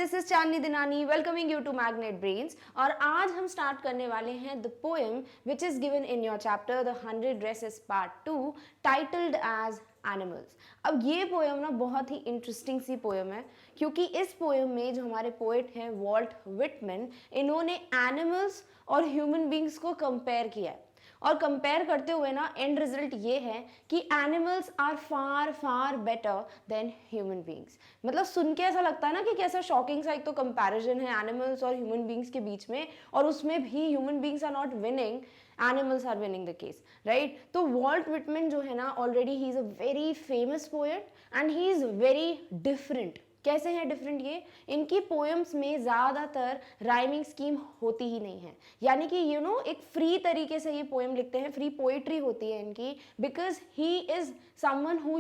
This is Chandni Dinani welcoming you to magnet brains. और आज हम स्टार्ट करने वाले हैं the poem which is given in your chapter the 100 dresses part 2 titled as animals. अब ये पोएम ना बहुत ही इंटरेस्टिंग सी पोएम है, क्योंकि इस पोएम में जो हमारे पोएट हैं वॉल्ट विटमैन, इन्होंने एनिमल्स और ह्यूमन बींग्स को कंपेयर किया है। और कंपेयर करते हुए ना एंड रिजल्ट ये है कि animals are far far better than human beings. मतलब सुन के ऐसा लगता है ना कि कैसा शॉकिंग सा एक तो कंपैरिजन है एनिमल्स और ह्यूमन बींग्स के बीच में, और उसमें भी human beings are not winning, animals are winning the case, right. तो वॉल्ट विटमैन जो है ना already he is a very famous poet and he is very different. कैसे हैं डिफरेंट ये? इनकी पोएम्स में ज़्यादातर राइमिंग स्कीम होती ही नहीं है, यानी कि एक फ्री तरीके से ये पोएम लिखते हैं, फ्री पोएट्री होती है इनकी, because he is someone who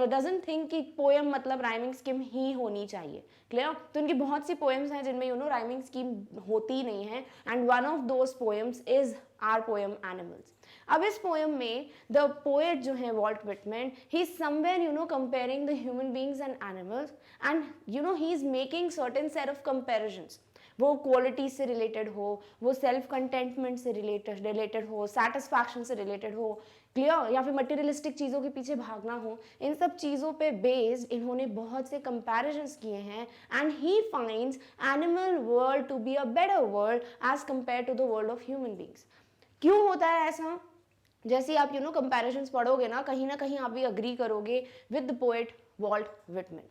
doesn't think कि पोएम मतलब राइमिंग स्कीम ही होनी चाहिए। क्लियर? तो इनकी बहुत सी पोएम्स हैं जिनमें राइमिंग स्कीम होती ही नहीं है, and one of those poems is our poem animals. अब इस पोएम में द पोएट जो है Walt Whitman, he is somewhere comparing the human beings and animals, and he is making certain set of comparisons. वो quality से related हो, वो self contentment से रिलेटेड हो, सेटिस्फैक्शन से रिलेटेड हो, क्लियर, या फिर मटेरियलिस्टिक चीज़ों के पीछे भागना हो, इन सब चीज़ों पे बेस्ड इन्होंने बहुत से कंपैरिजन्स किए हैं। And he finds animal world to be a better world as compare to the world of human beings. क्यों होता है ऐसा? जैसे आप कंपैरिजन्स पढ़ोगे ना कहीं आप भी अग्री करोगे with the poet Walt Whitman.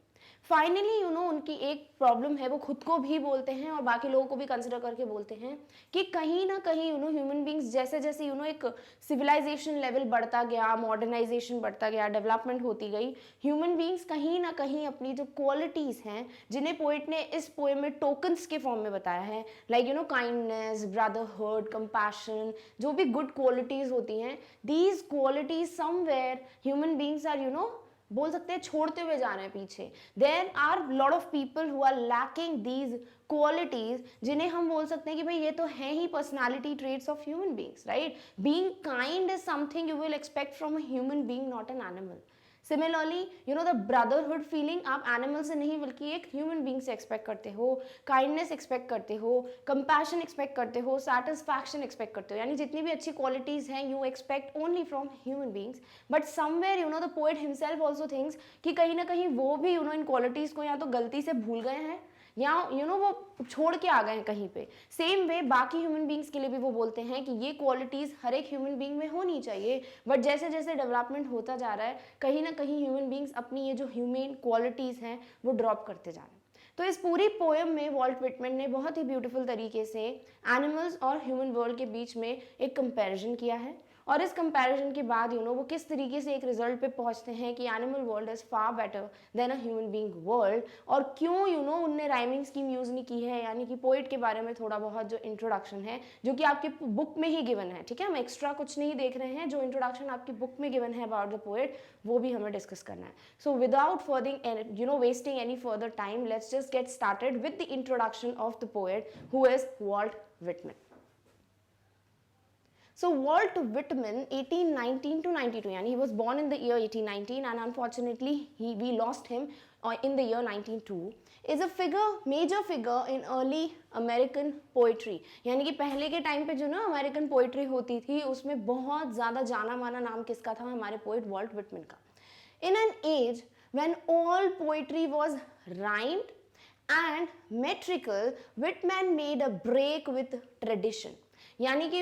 Finally उनकी एक प्रॉब्लम है, वो खुद को भी बोलते हैं और बाकी लोगों को भी कंसिडर करके बोलते हैं कि कहीं ना कहीं ह्यूमन बींग्स जैसे जैसे एक सिविलाइजेशन लेवल बढ़ता गया, मॉडर्नाइजेशन बढ़ता गया, डेवलपमेंट होती गई, ह्यूमन बींग्स कहीं ना कहीं अपनी जो क्वालिटीज़ हैं, जिन्हें पोएट ने इस पोएम में टोकन्स के फॉर्म में बताया है, लाइक काइंडनेस, ब्रदरहुड, कंपैशन, जो भी गुड क्वालिटीज़ होती हैं, these qualities somewhere human beings are बोल सकते हैं छोड़ते हुए जा रहे हैं पीछे। There are lot of people who are lacking these qualities, जिन्हें हम बोल सकते हैं कि भाई ये तो है ही personality traits of human beings, right. Being kind is something you will expect from a human being, not an animal. Similarly the brotherhood feeling आप एनिमल से नहीं बल्कि एक ह्यूमन बींग से एक्सपेक्ट करते हो, काइंडनेस एक्सपेक्ट करते हो, कंपैशन एक्सपेक्ट करते हो, सेटिस्फैक्शन एक्सपेक्ट करते हो, यानी जितनी भी अच्छी क्वालिटीज हैं you expect only from human beings. But somewhere the poet himself also thinks कि कहीं ना कहीं वो भी इन क्वालिटीज को या तो गलती से भूल गए हैं या वो छोड़ के आ गए हैं कहीं पे। सेम वे बाकी ह्यूमन बींग्स के लिए भी वो बोलते हैं कि ये क्वालिटीज हर एक ह्यूमन बींग में होनी चाहिए, बट जैसे जैसे डेवलपमेंट होता जा रहा है कहीं ना कहीं ह्यूमन बींग्स अपनी ये जो ह्यूमन क्वालिटीज हैं वो ड्रॉप करते जा रहे हैं। तो इस पूरी पोएम में वॉल्ट विटमैन ने बहुत ही ब्यूटीफुल तरीके से एनिमल्स और ह्यूमन वर्ल्ड के बीच में एक कंपैरिजन किया है, और इस कंपैरिजन के बाद वो किस तरीके से एक रिजल्ट पे पहुंचते हैं कि animal world is far better then a human being world, और क्यों उनने राइमिंग स्कीम यूज नहीं की है, यानी कि पोएट के बारे में थोड़ा बहुत जो इंट्रोडक्शन है जो कि आपके बुक में ही गिवन है, ठीक है, हम एक्स्ट्रा कुछ नहीं देख रहे हैं, जो इंट्रोडक्शन आपकी बुक में गिवन है अबाउट द पोएट वो भी हमें डिस्कस करना है। So without further wasting any further time, let's just get started with the introduction of the poet who is Walt Whitman. So Walt Whitman 1819 to 92, yani he was born in the year 1819 and unfortunately we lost him in the year 1902, is a major figure in early American poetry। यानी कि पहले के time पे जो American poetry होती थी उसमें बहुत ज़्यादा जाना माना नाम किसका था? हमारे पोइट वॉल्ट विटमैन का। In an age when all poetry was rhymed and metrical, Whitman made a break with tradition। यानी कि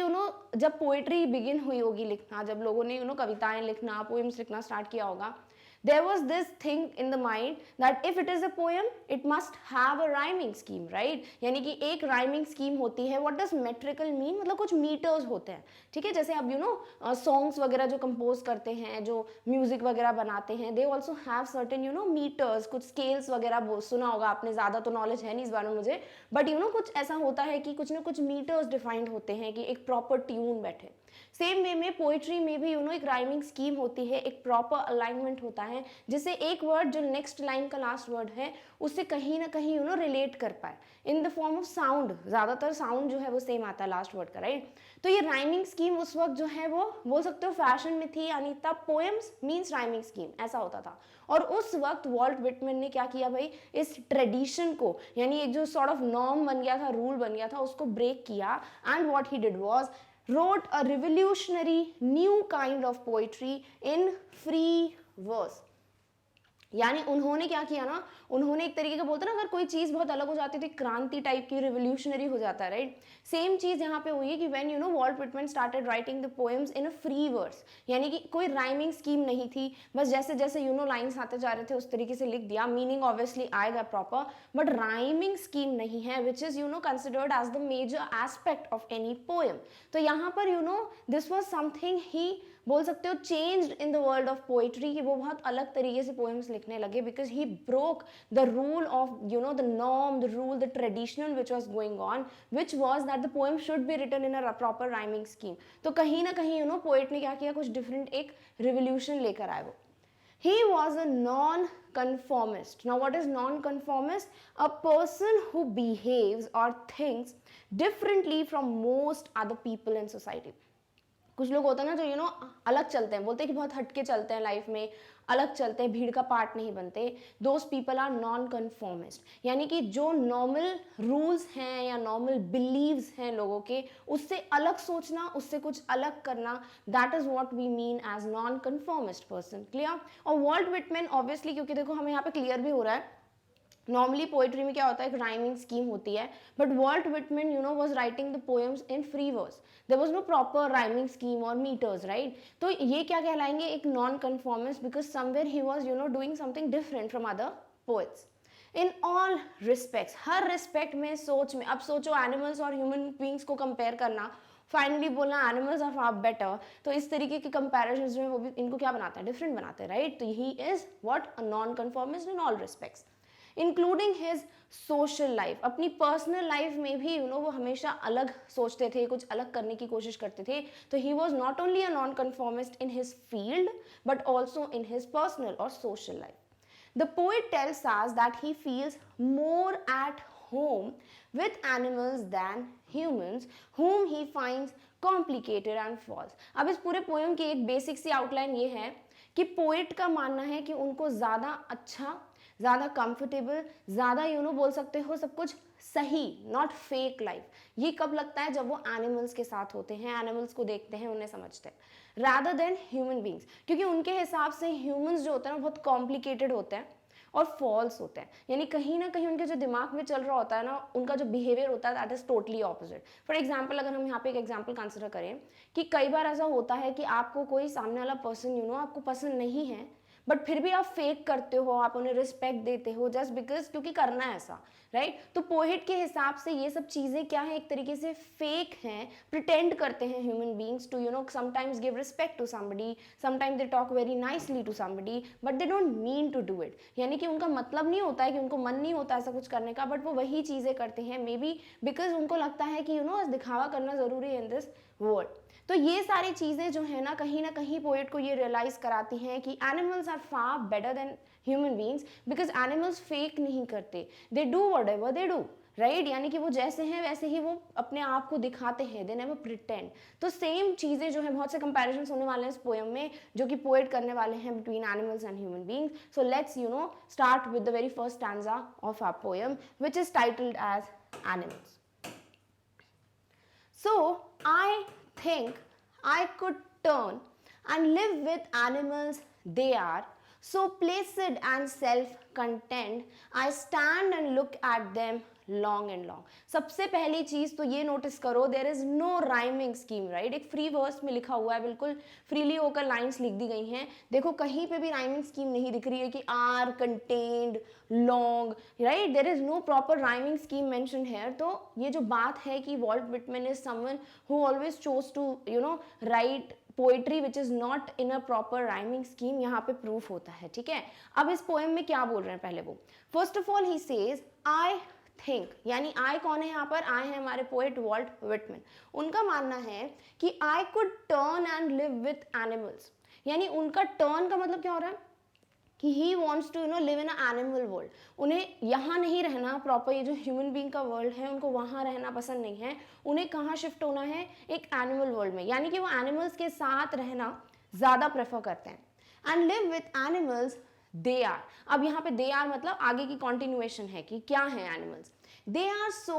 जब पोइट्री बिगिन हुई होगी लिखना, जब लोगों ने कविताएं लिखना, पोएम्स लिखना स्टार्ट किया होगा, there was this thing in the mind that if it is a poem it must have a rhyming scheme, right। यानी कि एक rhyming scheme होती है। what does metrical mean? मतलब कुछ meters होते हैं, ठीक है। जैसे अब songs वगैरह जो compose करते हैं, जो music वगैरह बनाते हैं, they also have certain meters, कुछ scales वगैरह सुना होगा आपने, ज़्यादा तो knowledge है नहीं इस बारे में मुझे, but कुछ ऐसा होता है कि कुछ ना कुछ meters defined होते हैं कि एक proper tune बैठे। सेम वे में पोइट्री में भी एक राइमिंग स्कीम होती है, एक प्रॉपर अलाइनमेंट होता है, जिससे एक वर्ड जो नेक्स्ट लाइन का लास्ट वर्ड है उससे कहीं ना कहीं रिलेट कर पाए in the form of sound. ज़्यादातर साउंड जो है वो सेम आता है लास्ट वर्ड का, राइट। तो ये राइमिंग स्कीम उस वक्त जो है वो बोल सकते हो फैशन में थी, यानी तब पोएम्स मीन्स राइमिंग स्कीम ऐसा होता था। और उस वक्त वॉल्ट विटमैन ने क्या किया भाई, इस ट्रेडिशन को, यानी एक जो सॉर्ट ऑफ नॉर्म बन गया था, रूल बन गया था, उसको ब्रेक किया। And what he did was wrote a revolutionary new kind of poetry in free verse। यानी उन्होंने क्या किया ना, उन्होंने एक तरीके का बोलते ना, अगर कोई चीज बहुत अलग हो जाती है तो क्रांति टाइप की, रिवोल्यूशनरी हो जाता है, राइट। सेम चीज यहाँ पे हुई है कि when Walt Whitman started writing the poems in a free verse, यानी कि कोई राइमिंग स्कीम नहीं थी, बस जैसे जैसे लाइंस आते जा रहे थे उस तरीके से लिख दिया। मीनिंग ऑब्वियसली आएगा प्रॉपर, बट राइमिंग स्कीम नहीं है, which is considered as the major aspect of any poem. तो यहाँ पर दिस वॉज समथिंग ही बोल सकते हो changed in the world of poetry, कि वो बहुत अलग तरीके से पोएम्स लिखने लगे, because he broke the rule of the norm, the rule, the traditional which was going on, which was that the poem should be written in a proper rhyming scheme. तो कहीं ना कहीं पोएट ने क्या किया, कुछ डिफरेंट एक revolution लेकर आए वो। He was a non-conformist. Now, what is non-conformist? A person who behaves or thinks differently from most other people in society. कुछ लोग होते हैं ना जो अलग चलते हैं, बोलते हैं कि बहुत हटके चलते हैं लाइफ में, अलग चलते हैं, भीड़ का पार्ट नहीं बनते। Those people are nonconformist, यानी कि जो नॉर्मल रूल्स हैं या नॉर्मल बिलीव्स हैं लोगों के, उससे अलग सोचना, उससे कुछ अलग करना, that is what we mean as nonconformist person. Clear. और वॉल्ट विटमैन ऑब्वियसली, क्योंकि देखो हमें यहाँ पे क्लियर भी हो रहा है, नॉर्मली पोइट्री में क्या होता है, एक राइमिंग स्कीम होती है, but Walt Whitman was writing the poems in free verse, there was no proper rhyming scheme और मीटर्स, राइट। तो ये क्या कहलाएंगे, एक nonconformist, because somewhere he was doing something different from other poets in all respects, हर respect में, सोच में। अब सोचो एनिमल्स और ह्यूमन बींग्स को कंपेयर करना, फाइनली बोलना एनिमल्स आर फार बेटर, तो इस तरीके के कंपैरिजन जो है वो भी इनको क्या बनाते हैं, डिफरेंट बनाते हैं, राइट। तो he is what, a non conformist in all respects, including his social life. अपनी पर्सनल लाइफ में भी वो हमेशा अलग सोचते थे, कुछ अलग करने की कोशिश करते थे। तो he was not only a non conformist in his field but also in his personal और social life. The poet tells us that he feels more at home with animals than humans, whom he finds complicated and false. अब इस पूरे poem की एक basic सी outline ये है कि poet का मानना है कि उनको ज़्यादा अच्छा, ज़्यादा कंफर्टेबल, ज़्यादा बोल सकते हो सब कुछ सही, नॉट फेक लाइफ, ये कब लगता है, जब वो एनिमल्स के साथ होते हैं, एनिमल्स को देखते हैं, उन्हें समझते हैं, रादर देन ह्यूमन बींग्स। क्योंकि उनके हिसाब से ह्यूमंस जो होते हैं ना बहुत कॉम्प्लिकेटेड होते हैं और फॉल्स होते हैं, यानी कहीं ना कहीं उनके जो दिमाग में चल रहा होता है ना, उनका जो बिहेवियर होता है that is totally opposite. For example, अगर हम यहाँ पे एक एग्जाम्पल कंसिडर करें कि कई बार ऐसा होता है कि आपको कोई सामने वाला पर्सन आपको पसंद नहीं है, बट फिर भी आप फेक करते हो, आप उन्हें रिस्पेक्ट देते हो जस्ट बिकॉज, क्योंकि करना है ऐसा, राइट। तो पोएट के हिसाब से ये सब चीज़ें क्या है, एक तरीके से फेक हैं, प्रिटेंड करते हैं human beings too sometimes give respect to somebody, sometimes they talk very nicely to somebody, but they don't mean to do it. यानी कि उनका मतलब नहीं होता है, कि उनको मन नहीं होता ऐसा कुछ करने का, बट वो वही चीज़ें करते हैं, मे बी बिकॉज उनको लगता है कि दिखावा करना ज़रूरी है इन दिस वर्ल्ड। तो ये सारी चीज़ें जो है ना कहीं पोएट को ये रियलाइज कराती हैं कि animals are far better than human beings, because animals fake नहीं करते, they do whatever they do, right. यानी कि वो जैसे हैं वैसे ही वो अपने आप को दिखाते हैं, दे नेवर प्रिटेंड। तो सेम चीज़ें जो है, बहुत से कंपैरिजंस होने वाले हैं इस पोएम में जो कि पोएट करने वाले हैं between animals and human beings. So let's start with the very first stanza of our poem which is titled as animals. So I think I could turn and live with animals. They are so placid and self-content. I stand and look at them long and long. सबसे पहली चीज तो ये notice करो, there is no rhyming scheme, right? एक free verse में लिखा हुआ है, बिल्कुल फ्रीली होकर लाइंस लिख दी गई हैं। देखो कहीं पे भी राइमिंग स्कीम नहीं दिख रही है कि are, contained, long, right, there is no proper rhyming scheme mention here. तो ये जो बात है कि Walt Whitman is someone who always chose to write poetry which is not in a proper rhyming scheme, यहाँ पे प्रूफ होता है, ठीक है। अब इस पोएम में क्या बोल रहे हैं पहले वो, first of all he says, I think, यानी आई कौन है यहाँ पर, आई है हमारे पोएट वॉल्ट व्हिटमैन। उनका मानना है कि I could turn and live with animals, यानी उनका टर्न का मतलब क्या हो रहा है कि he wants to live in animal world. उन्हें यहाँ नहीं रहना प्रॉपर, ये जो ह्यूमन बींग का वर्ल्ड है उनको वहाँ रहना पसंद नहीं है, उन्हें कहाँ शिफ्ट होना है, एक एनिमल वर्ल्ड में, यानी कि वो एनिमल्स के साथ रहना ज़्यादा प्रेफर करते हैं। And live with animals they are, अब यहाँ पे दे आर मतलब आगे की कॉन्टिन्यूएशन है कि क्या है animals. They are so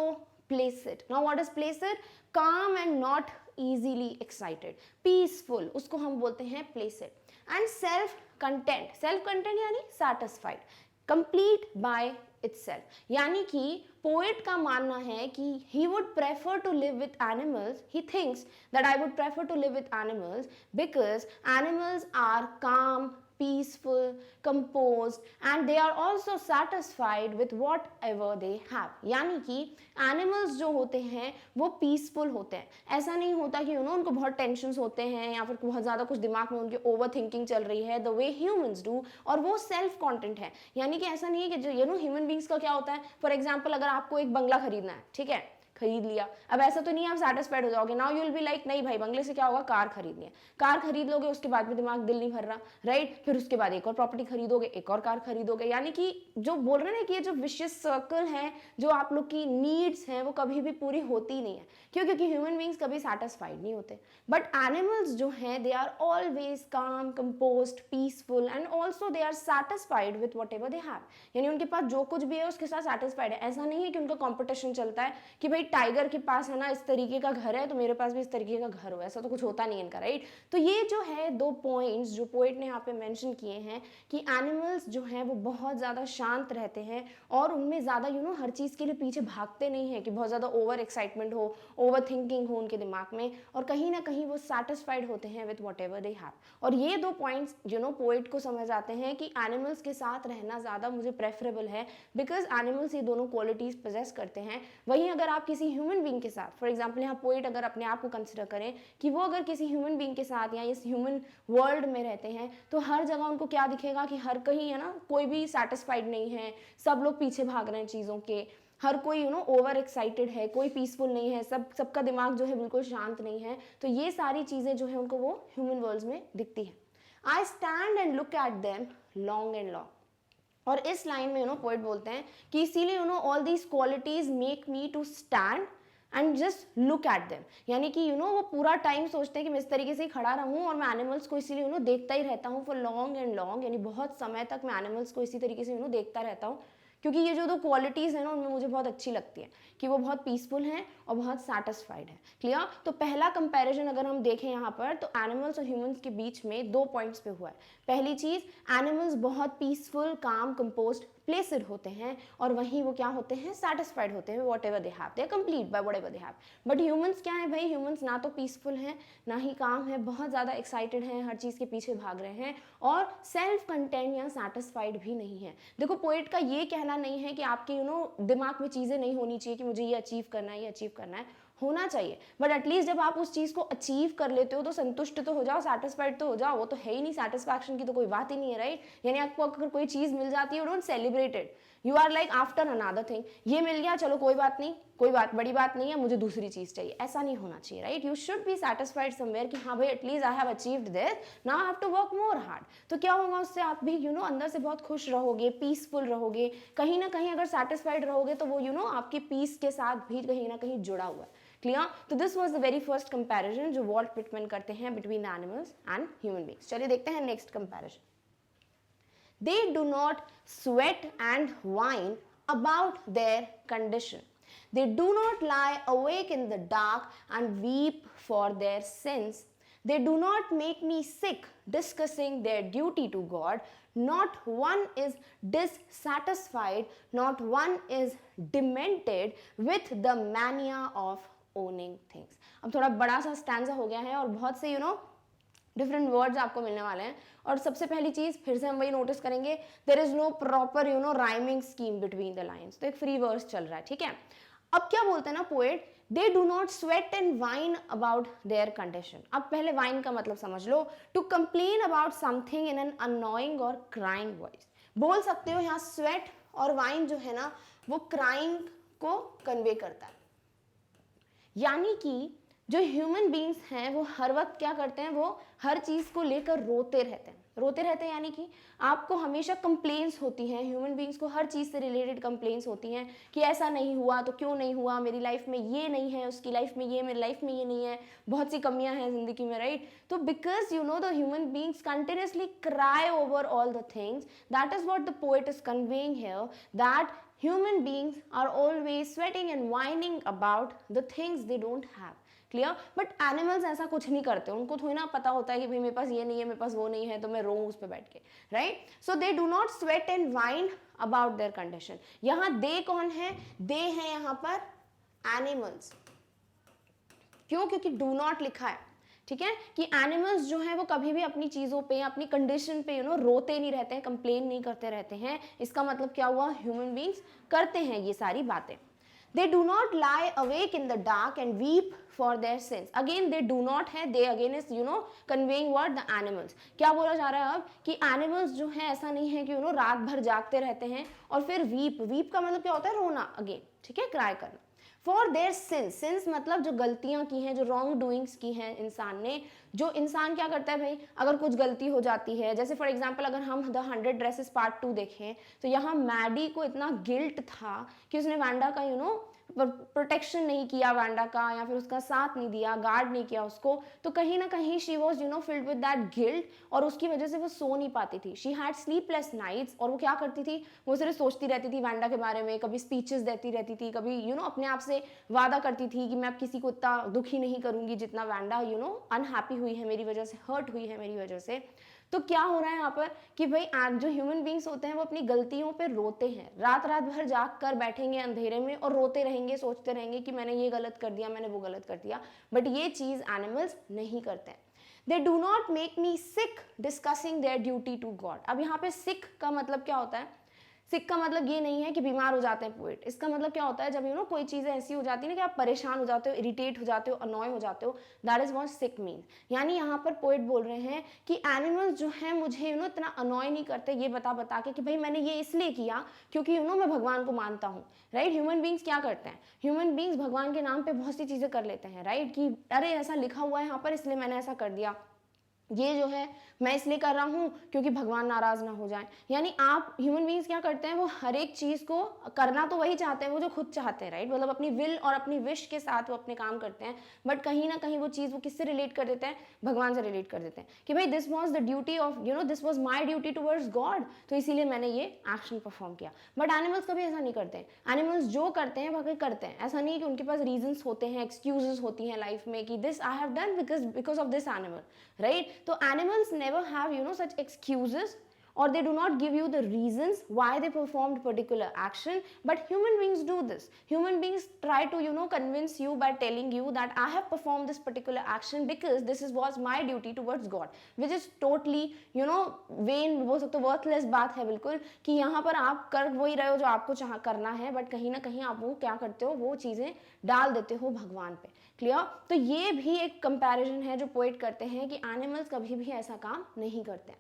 placid, now what is placid, calm and not easily excited, peaceful, उसको हम बोलते हैं placid, and self content, self content यानी satisfied, complete by itself, यानी कि पोएट का मानना है कि he would prefer to live with animals, he thinks that I would prefer to live with animals because animals are calm, peaceful, composed and they are also satisfied with whatever they have, यानी कि animals जो होते हैं वो peaceful होते हैं। ऐसा नहीं होता कि उनको बहुत टेंशन्स होते हैं या फिर बहुत ज़्यादा कुछ दिमाग में उनकी ओवर थिंकिंग चल रही है, द वे ह्यूमंस डू, और वो सेल्फ कॉन्टेंट है, यानी कि ऐसा नहीं है कि जो ह्यूमन बींग्स का क्या होता है, फॉर एग्जाम्पल अगर आपको एक बंगला खरीदना है, ठीक है, खरीद लिया, अब ऐसा तो नहीं आप सेटिस्फाइड हो जाओगे, now you will be like नहीं भाई बंगले से क्या होगा, कार खरीदनी है, कार खरीद लोगे, उसके बाद भी दिमाग दिल नहीं भर रहा, राइट, फिर उसके बाद एक और प्रॉपर्टी खरीदोगे, एक और कार खरीदोगे, यानी कि जो बोल रहे हैं ना कि ये जो विशियस सर्कल है, जो आप लोग की नीड्स हैं वो कभी भी पूरी होती नहीं है, क्यों, क्योंकि ह्यूमन बींग्स कभी सेटिस्फाइड नहीं होते, बट एनिमल्स जो हैं they are always calm, composed, peaceful and also they are satisfied with whatever they have, यानी उनके पास जो कुछ भी है उसके साथ सेटिस्फाइड है। ऐसा नहीं है कि उनका कॉम्पिटिशन चलता है कि भाई टाइगर के पास है ना इस तरीके का घर है तो मेरे पास भी इस तरीके का घर हो, ऐसा तो कुछ होता नहीं इनका, राइट। तो ये जो है दो पॉइंट्स जो पोएट ने यहाँ पे मेंशन किए हैं कि एनिमल्स जो हैं वो बहुत ज़्यादा शांत रहते हैं और उनमें ज़्यादा हर चीज़ के लिए पीछे भागते नहीं हैं कि बहुत ज़्यादा ओवर एक्साइटमेंट हो, ओवर थिंकिंग हो उनके दिमाग में, और कहीं ना कहीं वो सेटिस्फाइड होते हैं with whatever they have. और ये दो पॉइंट्स पोएट को समझ आते हैं कि एनिमल्स के साथ रहना ज़्यादा मुझे प्रेफरेबल है, बिकॉज एनिमल्स ये दोनों क्वालिटीज़ पोजेस करते हैं। वहीं अगर आप किसी ह्यूमन बींग के साथ, फॉर एग्जाम्पल यहाँ पोएट अगर अपने आप को कंसिडर करें कि वो अगर किसी ह्यूमन बींग के साथ या इस ह्यूमन वर्ल्ड में रहते हैं तो हर जगह उनको क्या दिखेगा कि हर कहीं है ना कोई भी सेटिस्फाइड नहीं है, सब लोग पीछे भाग रहे हैं चीज़ों के, हर कोई ओवर एक्साइटेड है, कोई पीसफुल नहीं है, सबका दिमाग जो है बिल्कुल शांत नहीं है। तो ये सारी चीज़ें जो है उनको वो ह्यूमन वर्ल्ड में दिखती है। I stand and look at them long and long, और इस लाइन में पोएट बोलते हैं कि इसीलिए all these qualities make me to stand and just look at them, यानी कि वो पूरा टाइम सोचते हैं कि मैं इस तरीके से ही खड़ा रहूं और मैं एनिमल्स को इसीलिए देखता ही रहता हूँ फॉर लॉन्ग एंड लॉन्ग, यानी बहुत समय तक मैं एनिमल्स को इसी तरीके से देखता रहता हूँ, क्योंकि ये जो दो क्वालिटीज़ हैं ना उनमें मुझे बहुत अच्छी लगती है कि वो बहुत पीसफुल हैं और बहुत सेटिस्फाइड है। क्लियर। तो पहला कंपैरिजन अगर हम देखें यहाँ पर तो एनिमल्स और ह्यूमंस के बीच में 2 पॉइंट्स पे हुआ है। पहली चीज़, एनिमल्स बहुत पीसफुल, काम, कंपोज्ड, प्लेसिड होते हैं, और वहीं वो क्या होते हैं, सेटिस्फाइड होते हैं whatever they have, they are complete by whatever they have. But humans क्या है भाई, ह्यूमंस ना तो पीसफुल हैं ना ही काम है, बहुत ज़्यादा एक्साइटेड हैं, हर चीज़ के पीछे भाग रहे हैं, और सेल्फ कंटेंट या सेटिस्फाइड भी नहीं है। देखो पोएट का ये कहना नहीं है कि आपके दिमाग में चीज़ें नहीं होनी चाहिए कि मुझे ये अचीव करना है, ये अचीव करना है, होना चाहिए, बट एटलीस्ट जब आप उस चीज़ को अचीव कर लेते हो तो संतुष्ट तो हो जाओ, सेटिस्फाइड तो हो जाओ। वो तो है ही नहीं, सेटिस्फैक्शन की तो कोई बात ही नहीं है, राइट। यानी आपको अगर कोई चीज़ मिल जाती है, don't celebrate it, you are like after another thing, ये मिल गया चलो कोई बात नहीं, कोई बड़ी बात नहीं है, मुझे दूसरी चीज़ चाहिए, ऐसा नहीं होना चाहिए, right. You should be satisfied somewhere कि हाँ भाई at least I have achieved this, now I have to work more hard. तो क्या होगा उससे, आप भी अंदर से बहुत खुश रहोगे, पीसफुल रहोगे, कहीं ना कहीं अगर सेटिस्फाइड रहोगे तो वो आपके पीस के साथ भी कहीं ना कहीं जुड़ा हुआ है। क्लियर। तो this was the very first comparison जो वॉल्ट व्हिटमैन करते हैं between animals and human beings. चलिए देखते हैं next comparison. They do not sweat and whine about their condition. They do not lie awake in the dark and weep for their sins. They do not make me sick discussing their duty to God. Not one is dissatisfied, not one is demented with the mania of owning things. अब थोड़ा बड़ा सा stanza हो गया है और बहुत से डिफरेंट वर्ड्स आपको मिलने वाले हैं। और सबसे पहली चीज़ फिर से हम वही नोटिस करेंगे, there is no proper rhyming scheme between the lines. तो एक फ्री वर्स चल रहा है, ठीक है। अब क्या बोलते हैं ना poet, they do not sweat and whine about their condition. अब पहले वाइन का मतलब समझ लो, to complain about something in an annoying और क्राइंग वॉइस। बोल सकते हो यहाँ स्वेट और वाइन जो है ना वो क्राइंग को कन्वे करता है। यानी कि जो ह्यूमन बींग्स हैं वो हर वक्त क्या करते हैं, वो हर चीज़ को लेकर रोते रहते हैं। रोते रहते हैं यानी कि आपको हमेशा कंप्लेंट्स होती हैं, ह्यूमन बींग्स को हर चीज़ से रिलेटेड कंप्लेंट्स होती हैं कि ऐसा नहीं हुआ तो क्यों नहीं हुआ, मेरी लाइफ में ये नहीं है, उसकी लाइफ में ये, मेरी लाइफ में ये नहीं है, बहुत सी कमियां हैं ज़िंदगी में, राइट। तो because you know the human beings continuously cry over all the things, that is what the poet is conveying here, that human beings are always sweating and whining about the things they don't have. Clear. But animals ऐसा कुछ नहीं करते, उनको थोड़ी ना पता होता है कि भाई मेरे पास ये नहीं है, मेरे पास वो नहीं है, तो मैं रोऊं उस पर बैठ के, right. So they do not sweat and whine about their condition. यहाँ दे कौन है, दे है यहाँ पर एनिमल्स। क्यों, क्योंकि डू नॉट लिखा है, ठीक है, कि एनिमल्स जो है वो कभी भी अपनी चीज़ों पे, अपनी कंडीशन पे रोते नहीं रहते हैं, कंप्लेन नहीं करते रहते हैं। इसका मतलब क्या हुआ, ह्यूमन बींग्स करते हैं ये सारी बातें। They do not lie awake in the dark and weep for their sins. Again they do not है, they again is conveying what the animals. क्या बोला जा रहा है अब कि animals जो है ऐसा नहीं है कि रात भर जागते रहते हैं और फिर weep का मतलब क्या होता है, रोना, again, ठीक है, cry करना। For their sins मतलब जो गलतियां की हैं, जो रॉन्ग डूइंग्स की हैं इंसान ने, जो इंसान क्या करता है भाई, अगर कुछ गलती हो जाती है, जैसे फॉर एग्जांपल अगर हम द 100 ड्रेसेस पार्ट 2 देखें तो यहाँ मैडी को इतना गिल्ट था कि उसने वांडा का प्रोटेक्शन नहीं किया वांडा का, या फिर उसका साथ नहीं दिया, गार्ड नहीं किया उसको, तो कहीं ना कहीं she was filled with that guilt, और उसकी वजह से वो सो नहीं पाती थी। शी हैड स्लीपलेस नाइट्स, और वो क्या करती थी, वो सिर्फ सोचती रहती थी वांडा के बारे में, कभी स्पीचेस देती रहती थी, कभी अपने आप से वादा करती थी कि मैं अब किसी को इतना दुखी नहीं करूंगी जितना वांडा अनहैप्पी हुई है मेरी वजह से, हर्ट हुई है मेरी वजह से। तो क्या हो रहा है यहाँ पर कि भाई जो ह्यूमन बींग्स होते हैं वो अपनी गलतियों पे रोते हैं, रात रात भर जाग कर बैठेंगे अंधेरे में और रोते रहेंगे, सोचते रहेंगे कि मैंने ये गलत कर दिया, मैंने वो गलत कर दिया। बट ये चीज़ एनिमल्स नहीं करते हैं। They do not make me sick discussing their duty to God. अब यहाँ पे सिक का मतलब क्या होता है, सिक का मतलब ये नहीं है कि बीमार हो जाते हैं पोएट, इसका मतलब क्या होता है, जब कोई चीज़ें ऐसी हो जाती है ना कि आप परेशान हो जाते हो, इरिटेट हो जाते हो, अनॉय हो जाते हो, that is what sick mean. यानी यहाँ पर पोएट बोल रहे हैं कि एनिमल्स जो है मुझे इतना अनॉय नहीं करते ये बता के कि भाई मैंने ये इसलिए किया क्योंकि मैं भगवान को मानता हूँ, राइट। ह्यूमन बींग्स क्या करते हैं, ह्यूमन बींग्स भगवान के नाम पर बहुत सी चीज़ें कर लेते हैं, राइट, कि अरे ऐसा लिखा हुआ है यहाँ पर इसलिए मैंने ऐसा कर दिया, ये जो है मैं इसलिए कर रहा हूँ क्योंकि भगवान नाराज ना हो जाए। यानी आप ह्यूमन बींग्स क्या करते हैं, वो हर एक चीज़ को करना तो वही चाहते हैं वो जो खुद चाहते हैं, राइट, मतलब अपनी विल और अपनी विश के साथ वो अपने काम करते हैं, बट कहीं ना कहीं वो चीज़ वो किससे रिलेट कर देते हैं, भगवान से रिलेट कर देते हैं कि भाई this was the duty of this was my duty towards God, तो इसीलिए मैंने ये एक्शन परफॉर्म किया। बट एनिमल्स कभी ऐसा नहीं करते हैं, एनिमल्स जो करते हैं वह करते हैं, ऐसा नहीं कि उनके पास रीजंस होते हैं, एक्सक्यूजेस होती हैं लाइफ में कि this I have done because of this animal, right. तो animals never have such excuses, or they do not give you the reasons why they performed particular action, but human beings do this. Human beings try to convince you by telling you that I have performed this particular action because this was my duty towards God, which is totally vain, बोल सकते हो worthless बात है बिल्कुल, कि यहाँ पर आप कर वही रहे हो जो आपको चाह करना है, बट कहीं ना कहीं आप वो क्या करते हो, वो चीज़ें डाल देते हो भगवान पे। क्लियर। तो ये भी एक कंपैरिजन है जो पोएट करते हैं कि एनिमल्स कभी भी ऐसा काम नहीं करते हैं।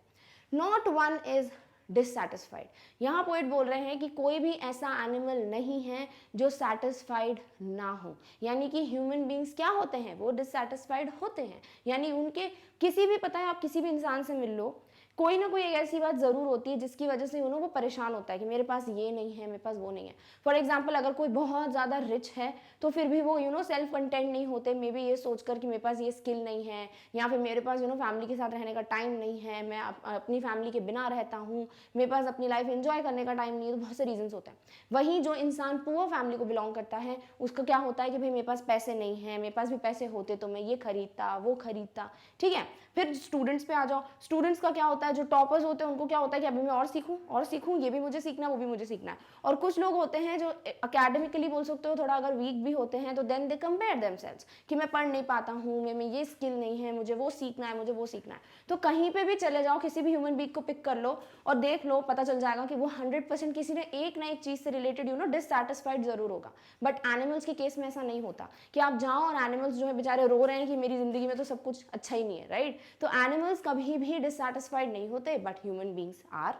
Not one is dissatisfied. यहाँ पोएट बोल रहे हैं कि कोई भी ऐसा एनिमल नहीं है जो सैटिस्फाइड ना हो, यानी कि ह्यूमन बींग्स क्या होते हैं, वो डिससैटिस्फाइड होते हैं। यानी उनके किसी भी, पता है आप किसी भी इंसान से मिल लो, कोई ना कोई एक ऐसी बात ज़रूर होती है जिसकी वजह से वो परेशान होता है कि मेरे पास ये नहीं है, मेरे पास वो नहीं है। फॉर एग्जाम्पल अगर कोई बहुत ज़्यादा रिच है तो फिर भी वो सेल्फ कंटेंट नहीं होते, मे बी ये सोचकर कि मेरे पास ये स्किल नहीं है, या फिर मेरे पास फैमिली के साथ रहने का टाइम नहीं है, मैं अपनी फैमिली के बिना रहता हूँ, मेरे पास अपनी लाइफ एंजॉय करने का टाइम नहीं है, तो बहुत से रीजंस होते हैं। वहीं जो इंसान पुअर फैमिली को बिलोंग करता है उसका क्या होता है कि भाई मेरे पास पैसे नहीं है, मेरे पास भी पैसे होते तो मैं ये खरीदता वो खरीदता, ठीक है। फिर स्टूडेंट्स पे आ जाओ, स्टूडेंट्स का क्या होता है, जो टॉपर्स होते हैं उनको क्या होता है कि अभी मैं और सीखूं, ये भी मुझे सीखना है, वो भी मुझे सीखना है। और कुछ लोग होते हैं जो अकेडमिकली बोल सकते हो थोड़ा अगर वीक भी होते हैं, तो देन दे कंपेयर देमसेल्व्स कि मैं पढ़ नहीं पाता हूँ, मैं ये स्किल नहीं है, मुझे वो सीखना है, मुझे वो सीखना है। तो कहीं पे भी चले जाओ, किसी भी ह्यूमन बीइंग को पिक कर लो और देख लो, पता चल जाएगा कि वो 100% किसी ने एक ना एक चीज से रिलेटेड डिससैटिस्फाइड जरूर होगा। बट एनिमल्स के केस में ऐसा नहीं होता कि आप जाओ और एनिमल्स जो है बेचारे रो रहे हैं कि मेरी जिंदगी में तो सब कुछ अच्छा ही नहीं है, राइट। तो एनिमल्स कभी भी डिससैटिस्फाइड नहीं होते, but human beings are.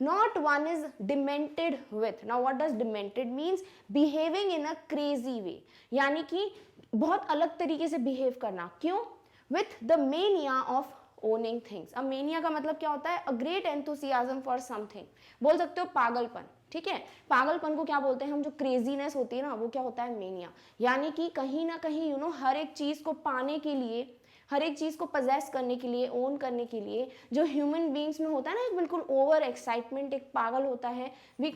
Not one is demented with. Now what does demented means? Behaving in a crazy way, यानी कि बहुत अलग तरीके से बिहेव करना. क्यों? With the mania of owning things. अब mania का मतलब क्या होता है? A great enthusiasm for something. बोल सकते हो पागलपन. ठीक है, पागलपन को क्या बोलते हैं हम? जो क्रेजीनेस होती है ना, वो क्या होता है? मेनिया. यानी कि कहीं ना कहीं हर एक चीज को पाने के लिए, हर एक चीज को पजेस करने के लिए, ओन करने के लिए जो ह्यूमन बींग्स में होता है ना, एक बिल्कुल ओवर एक्साइटमेंट, एक पागल होता है. We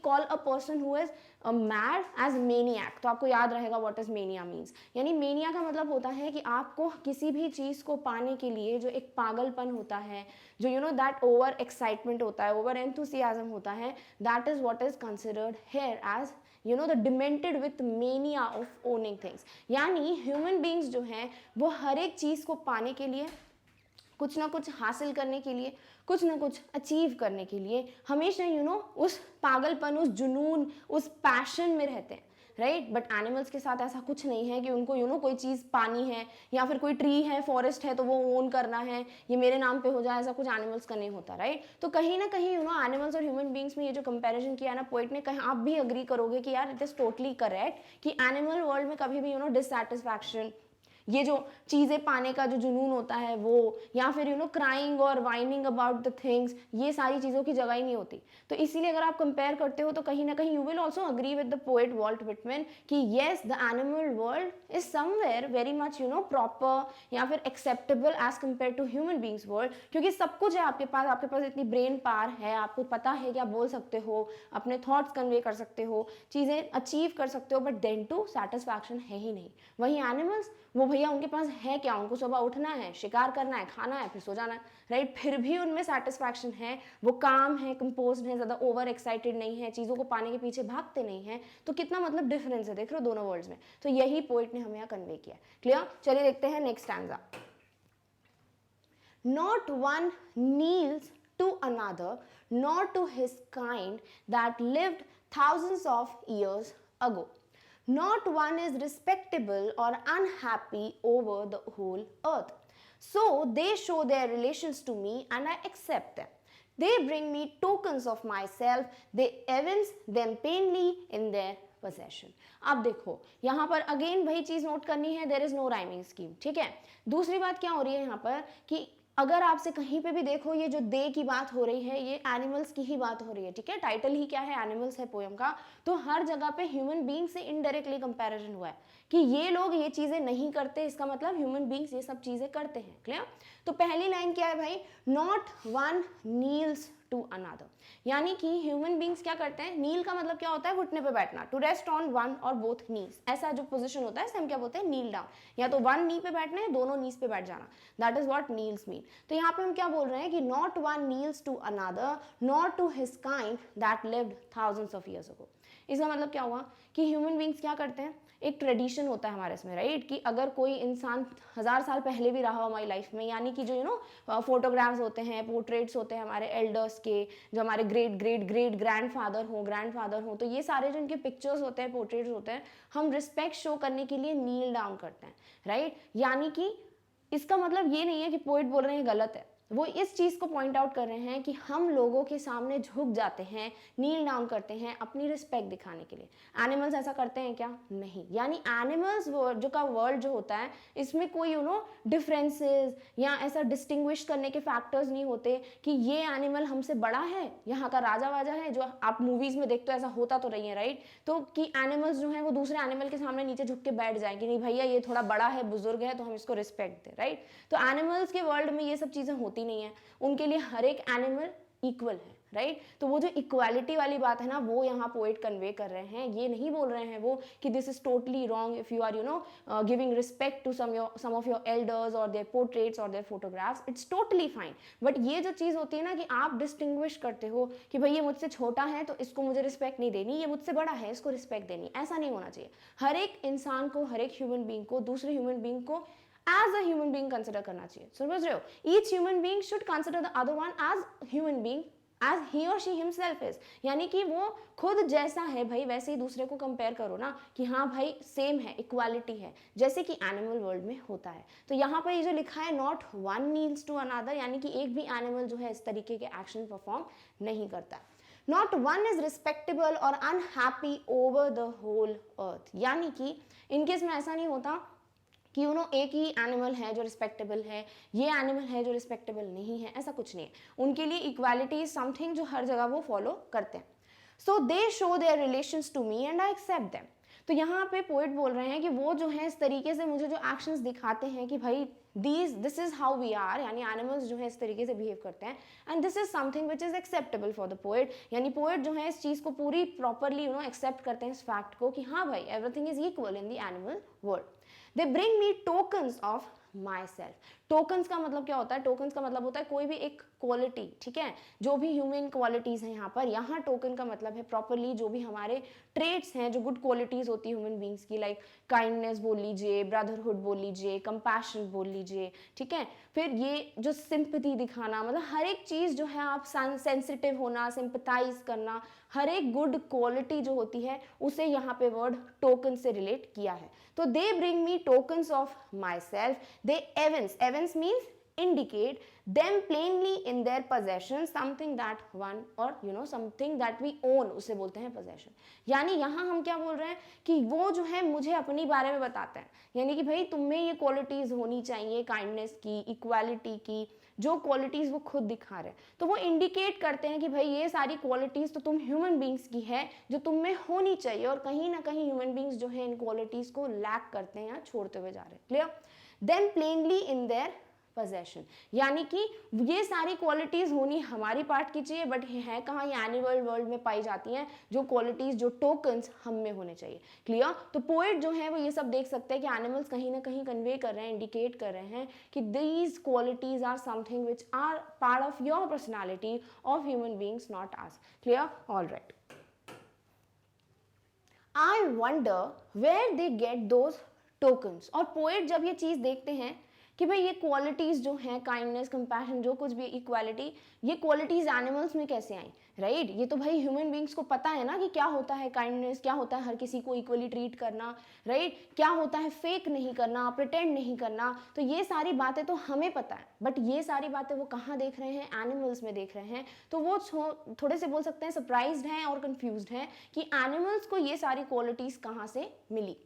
call a person who is mad as maniac. तो आपको याद रहेगा व्हाट इज मेनिया मीन्स. यानी मेनिया का मतलब होता है कि आपको किसी भी चीज को पाने के लिए जो एक पागलपन होता है, जो दैट ओवर एक्साइटमेंट होता है, ओवर एंथुसियाज्म होता है, that is what is considered here as the demented with mania of owning things. यानी ह्यूमन बींग्स जो हैं वो हर एक चीज़ को पाने के लिए, कुछ ना कुछ हासिल करने के लिए, कुछ ना कुछ अचीव करने के लिए हमेशा उस पागलपन, उस जुनून, उस पैशन में रहते हैं. राइट. बट एनिमल्स के साथ ऐसा कुछ नहीं है कि उनको कोई चीज़ पानी है, या फिर कोई ट्री है, फॉरेस्ट है तो वो ओन करना है, ये मेरे नाम पे हो जाए, ऐसा कुछ एनिमल्स का नहीं होता. राइट. तो कहीं ना कहीं एनिमल्स और ह्यूमन बींग्स में ये जो कंपैरिजन किया है ना पोइट ने, कहीं आप भी अग्री करोगे कि यार इट इज़ टोटली करेक्ट कि एनिमल वर्ल्ड में कभी भी डिससैटिस्फैक्शन, ये जो चीज़ें पाने का जो जुनून होता है वो, या फिर क्राइंग और वाइनिंग अबाउट द थिंग्स, ये सारी चीज़ों की जगह ही नहीं होती. तो इसीलिए अगर आप कंपेयर करते हो तो कहीं ना कहीं you will also agree with the poet Walt Whitman कि yes the animal world is somewhere very much proper या फिर acceptable as compare to human beings world. क्योंकि सब कुछ है आपके पास इतनी ब्रेन पावर है, आपको पता है कि आप बोल सकते हो, अपने थॉट्स कन्वे कर सकते हो, चीज़ें अचीव कर सकते हो, बट देन टू सेटिस्फैक्शन है ही नहीं. वहीं एनिमल्स, वो भैया उनके पास है क्या? उनको सुबह उठना है, शिकार करना है, खाना है, फिर सो जाना है. राइट. फिर भी उनमें सेटिस्फैक्शन है, वो काम है, कंपोज्ड है, ज़्यादा ओवर एक्साइटेड नहीं है, चीज़ों को पाने के पीछे भागते नहीं हैं. तो कितना मतलब डिफरेंस है देख रहे हो दोनों वर्ड्स में. तो यही पोइट ने हमें यहाँ कन्वे किया. क्लियर. चलिए देखते हैं next stanza. Not one kneels to another nor to his kind that lived thousands of years ago. Not one is respectable or unhappy over the whole earth. So they show their relations to me and I accept them. They bring me tokens of myself. They evince them plainly in their possession. अब देखो यहाँ पर again वही चीज note करनी है, there is no rhyming scheme. ठीक है. दूसरी बात क्या हो रही है यहाँ पर कि अगर आपसे कहीं पे भी देखो ये जो दे की बात हो रही है, ये एनिमल्स की ही बात हो रही है. ठीक है. टाइटल ही क्या है? एनिमल्स है पोएम का. तो हर जगह पे ह्यूमन बींग से इनडायरेक्टली कंपैरिजन हुआ है कि ये लोग ये चीजें नहीं करते, इसका मतलब ह्यूमन बींग्स ये सब चीजें करते हैं. क्लियर. तो पहली लाइन क्या है भाई? Not one kneels to another. यानी कि ह्यूमन बींग्स क्या करते हैं? नील का मतलब क्या होता है? घुटने पे बैठना. टू रेस्ट ऑन वन और बोथ नीज, ऐसा जो पोजीशन होता है इसे हम क्या बोलते हैं? नील डाउन. या तो वन नी पे बैठना है, दोनों नीज पे बैठ जाना. That is what kneels mean. तो यहाँ पे हम क्या बोल रहे हैं कि not one kneels to another not to his kind that lived thousands of years ago. इसका मतलब क्या हुआ कि ह्यूमन बींग्स क्या करते हैं? एक ट्रेडिशन होता है हमारे इसमें. राइट. कि अगर कोई इंसान 1000 साल पहले भी रहा हमारी लाइफ में, यानी कि जो फोटोग्राफ्स होते हैं, पोर्ट्रेट्स होते हैं हमारे एल्डर्स के, जो हमारे ग्रेट ग्रेट ग्रेट ग्रैंडफादर हो, तो ये सारे जो इनके पिक्चर्स होते हैं, पोर्ट्रेट्स होते हैं, हम रिस्पेक्ट शो करने के लिए नील डाउन करते हैं. राइट. यानी कि इसका मतलब ये नहीं है कि पोइट बोल रहे हैं गलत है, वो इस चीज़ को पॉइंट आउट कर रहे हैं कि हम लोगों के सामने झुक जाते हैं, नील डाउन करते हैं अपनी रिस्पेक्ट दिखाने के लिए. एनिमल्स ऐसा करते हैं क्या? नहीं. यानी एनिमल्स जो का वर्ल्ड जो होता है इसमें कोई डिफरेंसेस या ऐसा डिस्टिंग्विश करने के फैक्टर्स नहीं होते कि ये एनिमल हमसे बड़ा है, यहाँ का राजा वाजा है, जो आप मूवीज में देखते हो ऐसा होता तो नहीं है. राइट. तो कि एनिमल्स जो है वो दूसरे एनिमल के सामने नीचे झुक के बैठ जाए कि नहीं भैया ये थोड़ा बड़ा है, बुजुर्ग है, तो हम इसको रिस्पेक्ट दें. राइट. तो एनिमल्स के वर्ल्ड में ये सब चीजें होती नहीं है. उनके लिए हर एक एनिमल इक्वल है. राइट. तो वो जो इक्वालिटी वाली बात है ना, वो यहाँ पोएट कन्वे कर रहे हैं. ये नहीं बोल रहे हैं वो कि this is totally wrong if you are giving respect to some of your elders और देयर पोर्ट्रेट्स और their photographs. It's totally fine. But ये जो चीज़ होती है ना कि आप डिस्टिंग्विश करते हो कि भाई ये मुझसे छोटा है तो इसको मुझे रिस्पेक्ट नहीं देनी, ये मुझसे बड़ा है इसको रिस्पेक्ट देनी, ऐसा नहीं होना चाहिए. हर एक इंसान को, हर एक ह्यूमन बींग को दूसरे ह्यूमन बींग को as a human being consider करना चाहिए. समझ रहे हो? Each human being should consider the other one as human being as he or she himself is, यानी कि वो खुद जैसा है भाई वैसे ही दूसरे को कंपेयर करो ना कि हाँ भाई सेम है, इक्वालिटी है, जैसे कि एनिमल वर्ल्ड में होता है। तो यहाँ पर ये जो लिखा है not one needs to another, यानी कि एक भी एनिमल जो है इस तरीके के एक्शन परफॉर्म नहीं करता। नॉट वन इज रिस्पेक्टेबल और unhappy over the whole earth, यानी कि इनकेस में ऐसा नहीं होता कि एक ही एनिमल है जो रिस्पेक्टेबल है, ये एनिमल है जो रिस्पेक्टेबल नहीं है, ऐसा कुछ नहीं है। उनके लिए इक्वालिटी इज समथिंग जो हर जगह वो फॉलो करते हैं। So they show their relations to me and I accept them. तो यहाँ पे पोएट बोल रहे हैं कि वो जो है इस तरीके से मुझे जो एक्शंस दिखाते हैं कि भाई this is how we are, यानी एनिमल्स जो है इस तरीके से बिहेव करते हैं, and this is something which is acceptable for the poet, यानी पोएट जो है इस चीज़ को पूरी प्रॉपरली एक्सेप्ट करते हैं इस फैक्ट को कि हाँ भाई everything is equal in the animal world. They bring me tokens of my self. Tokens का मतलब क्या होता है? टोकन्स का मतलब होता है कोई भी एक क्वालिटी, ठीक है, जो भी ह्यूमन क्वालिटीज़ हैं यहाँ पर, यहाँ टोकन का मतलब है प्रॉपरली जो भी हमारे ट्रेड्स हैं, जो गुड क्वालिटीज़ होती है ह्यूमन बींग्स की, लाइक काइंडनेस बोल लीजिए, ब्रदरहुड बोल लीजिए, कंपैशन बोल लीजिए, ठीक है, फिर ये जो सिंपैथी दिखाना, मतलब हर एक चीज़ जो है आप सेंसिटिव होना, सिंपैथाइज करना, हर एक गुड क्वालिटी जो होती है उसे यहाँ पे वर्ड टोकन से रिलेट किया है। तो they bring me tokens of my self, they एवेंस means indicate them plainly in their possession something that one or something that we own, उसे बोलते हैं possession। यानी यहाँ हम क्या बोल रहे हैं कि वो जो है मुझे अपनी बारे में बताते हैं, यानी कि भाई तुम में ये क्वालिटीज होनी चाहिए, काइंडनेस की, इक्वालिटी की, जो क्वालिटीज वो खुद दिखा रहे हैं, तो वो इंडिकेट करते हैं कि भाई ये सारी क्वालिटीज तो तुम ह्यूमन बींग्स की है जो तुम में होनी चाहिए, और कहीं ना कहीं ह्यूमन बींग्स जो है इन क्वालिटीज को लैक करते हैं या छोड़ते हुए जा रहे हैं। Clear? Then plainly in their possession, यानी कि ये सारी क्वालिटीज होनी हमारी पार्ट की चाहिए, बट है कहाँ, ये एनिमल वर्ल्ड में पाई जाती हैं जो क्वालिटीज, जो टोकन्स हम में होने चाहिए। क्लियर? तो पोएट जो है वो ये सब देख सकते हैं कि एनिमल्स कहीं ना कहीं कन्वे कर रहे हैं, इंडिकेट कर रहे हैं कि these qualities are something which are part of your personality of human beings, not us. Clear? All right. I wonder where they get those tokens. और पोएट जब ये चीज़ देखते हैं कि भाई ये क्वालिटीज़ जो हैं, काइंडनेस, कंपैशन, जो कुछ भी, इक्वालिटी, ये क्वालिटीज़ एनिमल्स में कैसे आई, राइट? ये तो भाई ह्यूमन बींग्स को पता है ना कि क्या होता है काइंडनेस, क्या होता है हर किसी को इक्वली ट्रीट करना, राइट? क्या होता है फेक नहीं करना, प्रिटेंड नहीं करना, तो ये सारी बातें तो हमें पता है, बट ये सारी बातें वो कहाँ देख रहे हैं? एनिमल्स में देख रहे हैं। तो वो थोड़े से बोल सकते हैं सरप्राइज्ड हैं और कन्फ्यूज्ड हैं कि एनिमल्स को ये सारी क्वालिटीज़ कहाँ से मिली।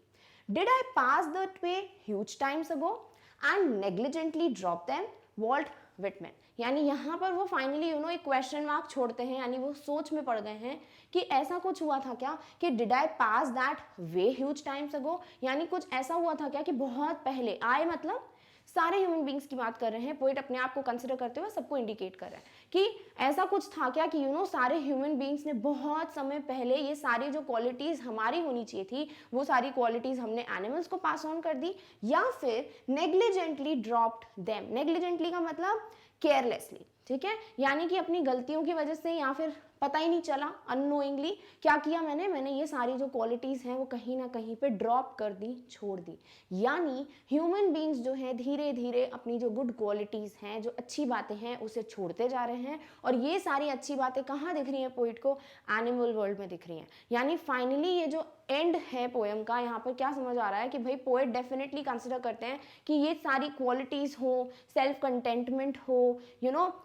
Did I pass that way huge times ago and negligently drop them, Walt Whitman. यानी यहाँ पर वो फाइनली एक क्वेश्चन मार्क छोड़ते हैं, यानी वो सोच में पड़ गए हैं कि ऐसा कुछ हुआ था क्या कि did I pass that way huge times ago, यानी कुछ ऐसा हुआ था क्या कि बहुत पहले, आए मतलब सारे ह्यूमन बींग्स की बात कर रहे हैं, पोएट अपने आप को कंसिडर करते हुए सबको इंडिकेट कर रहे हैं कि ऐसा कुछ था क्या कि सारे ह्यूमन बींग्स ने बहुत समय पहले ये सारी जो क्वालिटीज़ हमारी होनी चाहिए थी वो सारी क्वालिटीज़ हमने एनिमल्स को पास ऑन कर दी, या फिर नेग्लिजेंटली ड्रॉप्ड देम। नेग्लिजेंटली का मतलब केयरलेसली, ठीक है, यानी कि अपनी गलतियों की वजह से या फिर पता ही नहीं चला, अननोइंगली क्या किया मैंने ये सारी जो क्वालिटीज़ हैं वो कहीं ना कहीं पे ड्रॉप कर दी, छोड़ दी। यानी ह्यूमन बींग्स जो है धीरे धीरे अपनी जो गुड क्वालिटीज़ हैं, जो अच्छी बातें हैं, उसे छोड़ते जा रहे हैं, और ये सारी अच्छी बातें कहाँ दिख रही हैं पोएट को? एनिमल वर्ल्ड में दिख रही हैं। यानी फाइनली ये जो एंड है पोएम का, यहाँ पर क्या समझ आ रहा है कि भाई पोएट डेफिनेटली कंसिडर करते हैं कि ये सारी क्वालिटीज़ हो, सेल्फ कंटेंटमेंट हो,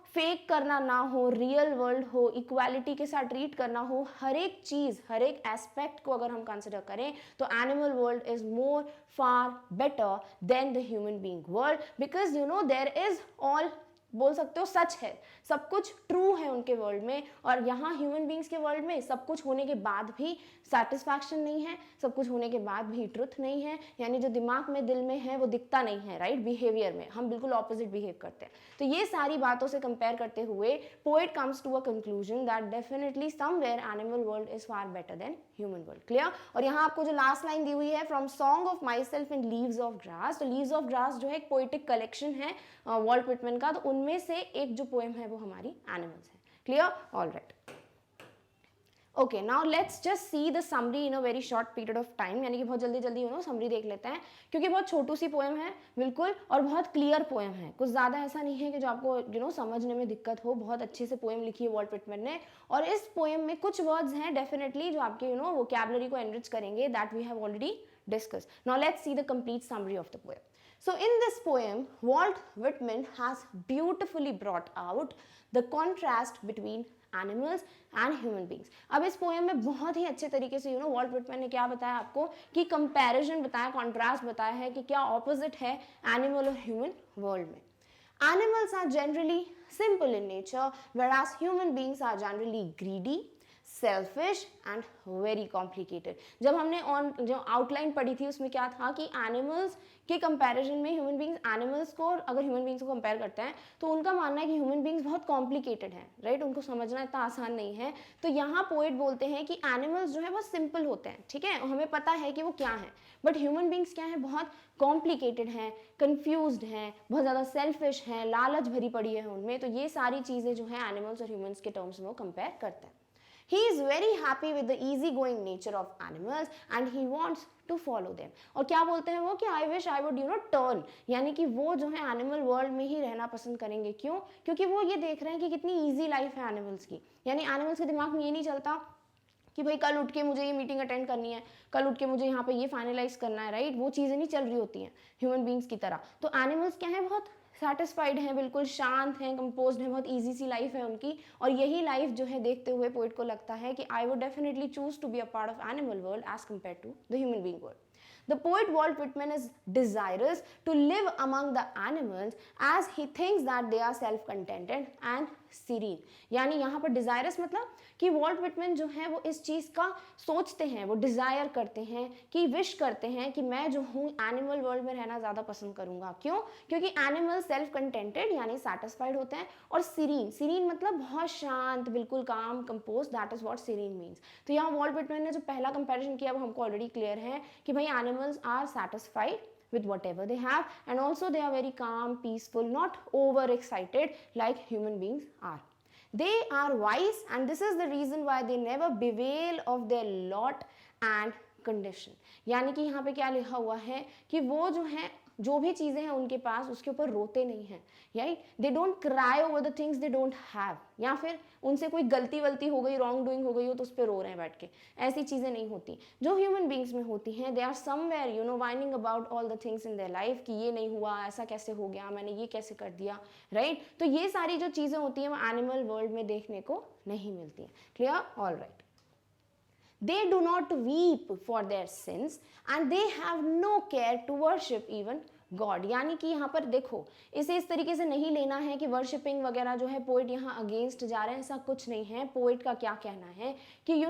फेक करना ना हो, रियल वर्ल्ड हो, इक्वालिटी के साथ ट्रीट करना हो, हर एक चीज़, हर एक एस्पेक्ट को अगर हम कंसिडर करें तो animal world is more far better than the human being world, because there is all, बोल सकते हो सच है, सब कुछ ट्रू है उनके वर्ल्ड में, और यहाँ ह्यूमन बींग्स के वर्ल्ड में सब कुछ होने के बाद भी सेटिस्फैक्शन नहीं है, सब कुछ होने के बाद भी ट्रुथ नहीं है, यानी जो दिमाग में, दिल में है वो दिखता नहीं है, राइट? बिहेवियर में हम बिल्कुल ऑपोजिट बिहेव करते हैं। तो ये सारी बातों से कंपेयर करते हुए poet comes to a conclusion that definitely somewhere animal world is far better than human world. Clear? और यहाँ आपको जो लास्ट लाइन दी हुई है, from song of myself in leaves of grass, तो लीव्स ऑफ ग्रास जो है एक पोएटिक कलेक्शन है वॉल्ट विटमैन का, तो उनमें से एक जो पोएम है वो हमारी एनिमल्स है। Clear? All right. Okay, now let's just see the summary in a very short period of time, यानी कि बहुत जल्दी जल्दी समरी देख लेते हैं, क्योंकि बहुत छोटू सी पोएम है बिल्कुल, और बहुत क्लियर पोएम है, कुछ ज़्यादा ऐसा नहीं है कि जो आपको समझने में दिक्कत हो। बहुत अच्छे से पोएम लिखी है वॉल्ट व्हिटमैन ने, और इस पोएम में कुछ वर्ड्स हैं डेफिनेटली जो आपके वोकैबुलरी को एनरिच करेंगे, that we have already discussed. Now let's see the complete summary of the poem. So in this poem, Walt Whitman has beautifully brought out the contrast between animals and human beings. अब इस poem में बहुत ही अच्छे तरीके से vault Whitman ने क्या बताया आपको कि कंपैरिजन बताया, कॉन्ट्रास्ट बताया है कि क्या ऑपोजिट है एनिमल और ह्यूमन वर्ल्ड में। Animals are generally simple in nature, whereas human beings are generally greedy, selfish and very complicated. जब हमने जो आउटलाइन पढ़ी थी उसमें क्या था कि एनिमल्स के कंपैरिजन में ह्यूमन बींग्स, एनिमल्स को अगर ह्यूमन बींग्स को कंपेयर करते हैं तो उनका मानना है कि ह्यूमन बींग्स बहुत कॉम्प्लिकेटेड हैं, राइट, उनको समझना इतना आसान नहीं है। तो यहाँ पोएट बोलते हैं कि एनिमल्स जो है बहुत सिंपल होते हैं, ठीक है, हमें पता है कि वो क्या है, बट ह्यूमन बींग्स क्या है, बहुत कॉम्प्लिकेटेड हैं, कन्फ्यूज्ड हैं, बहुत ज़्यादा सेल्फिश हैं, लालच भरी पड़ी है उनमें। तो ये सारी चीज़ें जो है एनिमल्स और ह्यूमन्स के टर्म्स में वो कंपेयर करते हैं। He is very happy with the easygoing nature of animals and he wants to follow them. और क्या बोलते हैं वो कि I wish I would turn, यानी कि वो जो है एनिमल वर्ल्ड में ही रहना पसंद करेंगे। क्यों? क्योंकि वो ये देख रहे हैं कि कितनी ईजी लाइफ है एनिमल्स की, यानी एनिमल्स के दिमाग में ये नहीं चलता कि भाई कल उठ के मुझे ये मीटिंग अटेंड करनी है, कल उठ के मुझे यहाँ पे ये फाइनलाइज करना है, राइट, वो चीज़ें नहीं चल रही होती हैं ह्यूमन बींग्स की तरह। तो एनिमल्स क्या है, बहुत सेटिस्फाइड हैं, बिल्कुल शांत हैं, कंपोज्ड हैं, बहुत इजी सी लाइफ है उनकी। और यही लाइफ जो है देखते हुए पोइट को लगता है कि I would definitely choose to be a part of animal world as compare to the human being world. The poet Walt Whitman is desirous to live among the animals as he thinks that they are self-contented and serene. यानी यहाँ पर desirous मतलब कि vault Whitman जो है वो इस चीज़ का सोचते हैं, वो डिज़ायर करते हैं, कि विश करते हैं कि मैं जो हूँ एनिमल वर्ल्ड में रहना ज़्यादा पसंद करूँगा। क्यों? क्योंकि एनिमल सेल्फ कंटेंटेड यानी सेटिस्फाइड होते हैं, और सीरीन, सीरीन मतलब बहुत शांत, बिल्कुल calm, compose, that is what serene means. तो यहाँ वॉल्ट व्हिटमैन ने जो पहला कंपैरिजन किया वो हमको ऑलरेडी क्लियर है कि भाई animals are satisfied with whatever they have, and also they are very calm, peaceful, not over excited like human beings are. They are wise and this is the reason why they never bewail of their lot and condition. यानी कि यहाँ पे क्या लिखा हुआ है कि वो जो है जो भी चीज़ें हैं उनके पास उसके ऊपर रोते नहीं हैं, right, they don't cry over the things they don't have, या फिर उनसे कोई गलती वलती हो गई, रॉन्ग डूइंग हो गई हो तो उस पर रो रहे हैं बैठ के, ऐसी चीज़ें नहीं होती जो ह्यूमन बींग्स में होती हैं। They are somewhere whining about all the things in their life कि ये नहीं हुआ, ऐसा कैसे हो गया, मैंने ये कैसे कर दिया, राइट। तो ये सारी जो चीज़ें होती हैं वो एनिमल वर्ल्ड में देखने को नहीं मिलती हैं। Clear? All right. They do not weep for their sins and they have no care to worship even God. यानी कि यहाँ पर देखो, इसे इस तरीके से नहीं लेना है कि वर्शिपिंग वगैरह जो है पोइट यहाँ अगेंस्ट जा रहे हैं, ऐसा कुछ नहीं है। पोइट का क्या कहना है कि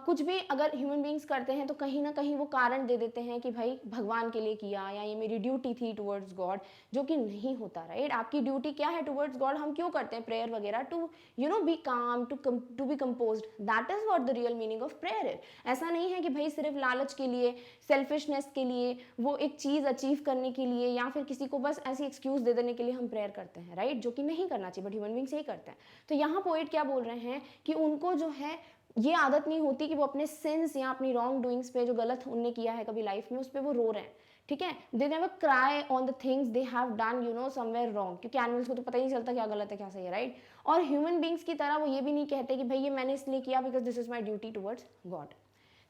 कुछ भी अगर ह्यूमन बींग्स करते हैं तो कहीं ना कहीं वो कारण दे देते हैं कि भाई भगवान के लिए किया या ये मेरी ड्यूटी थी टुवर्ड्स गॉड, जो कि नहीं होता, राइट। आपकी ड्यूटी क्या है टुवर्ड्स गॉड? हम क्यों करते हैं प्रेयर वगैरह? To be calm, to be composed, that is what the real meaning of prayer है। ऐसा नहीं है कि भाई सिर्फ लालच के लिए, सेल्फिशनेस के लिए, वो एक चीज़ अचीव करने के लिए या फिर किसी को बस ऐसी एक्सक्यूज दे देने के लिए हम प्रेयर करते हैं, राइट, जो कि नहीं करना चाहिए, बट ह्यूमन बींग्स यही करते हैं। तो यहाँ पोइट क्या बोल रहे हैं कि उनको जो है ये आदत नहीं होती कि वो अपने सिंस या अपनी रॉन्ग डूइंग्स पे, जो गलत उनने किया है कभी लाइफ में, उस पर वो रो रहे हैं, ठीक है। They never cry on the things they have done somewhere wrong, क्योंकि एनिमल्स को तो पता ही नहीं चलता क्या गलत है क्या सही है, राइट। और ह्यूमन बींग्स की तरह वो ये भी नहीं कहते कि भाई ये मैंने इसलिए किया because this is my duty towards God.